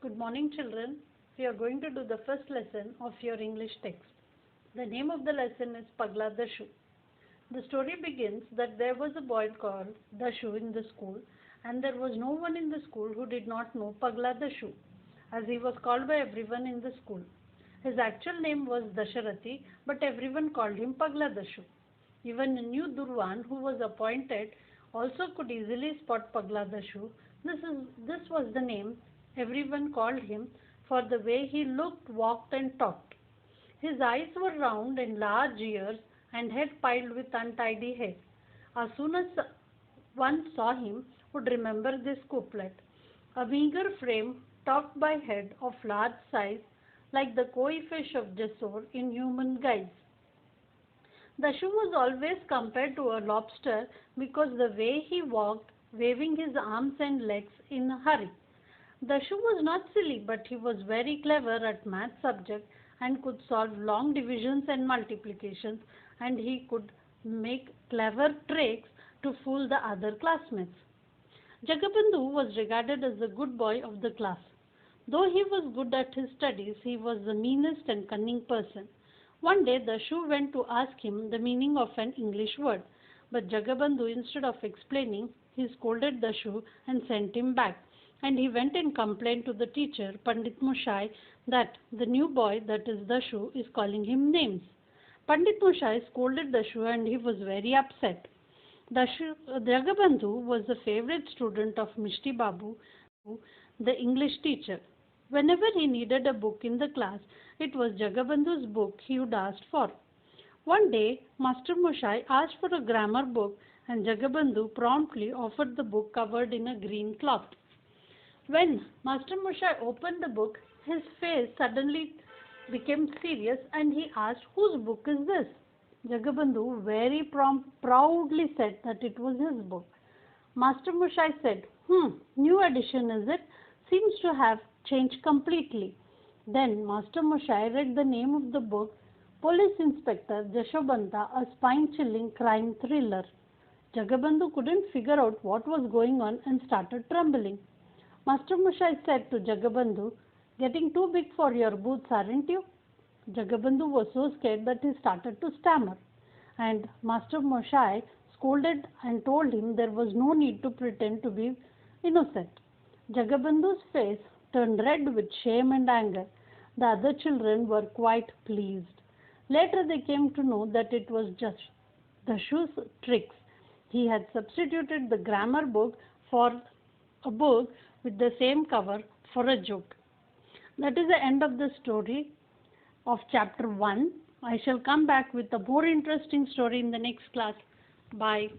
Good morning, children. We are going to do the first lesson of your English text. The name of the lesson is Pagla Dashu. The story begins that there was a boy called Dashu in the school, and there was no one in the school who did not know Pagla Dashu, as he was called by everyone in the school. His actual name was Dasharati, but everyone called him Pagla Dashu. Even a new Durwan who was appointed also could easily spot Pagla Dashu. This was the name everyone called him for the way he looked, walked and talked. His eyes were round and large ears and head piled with untidy hair. As soon as one saw him would remember this couplet. A meager frame topped by head of large size like the koi fish of Jessore in human guise. Dashu was always compared to a lobster because the way he walked, waving his arms and legs in a hurry. Dashu was not silly, but he was very clever at math subject and could solve long divisions and multiplications, and he could make clever tricks to fool the other classmates. Jagabandhu was regarded as the good boy of the class. Though he was good at his studies, he was the meanest and cunning person. One day, Dashu went to ask him the meaning of an English word, but Jagabandhu, instead of explaining, he scolded Dashu and sent him back. And he went and complained to the teacher, Pandit Moshai, that the new boy, that is Dashu, is calling him names. Pandit Moshai scolded Dashu and he was very upset. Jagabandhu was the favorite student of Mishti Babu, the English teacher. Whenever he needed a book in the class, it was Jagabandhu's book he would ask for. One day, Master Moshai asked for a grammar book and Jagabandhu promptly offered the book covered in a green cloth. When Master Moshai opened the book, his face suddenly became serious and he asked, "Whose book is this?" Jagabandhu very proudly said that it was his book. Master Moshai said, new edition is it? Seems to have changed completely. Then Master Moshai read the name of the book, Police Inspector Jashobanta, a spine-chilling crime thriller. Jagabandhu couldn't figure out what was going on and started trembling. Master Moshai said to Jagabandhu, "Getting too big for your boots, aren't you?" Jagabandhu was so scared that he started to stammer. And Master Moshai scolded and told him there was no need to pretend to be innocent. Jagabandhu's face turned red with shame and anger. The other children were quite pleased. Later they came to know that it was just Dashu's tricks. He had substituted the grammar book for a book with the same cover for a joke. That is the end of the story of chapter 1. I shall come back with a more interesting story in the next class. Bye.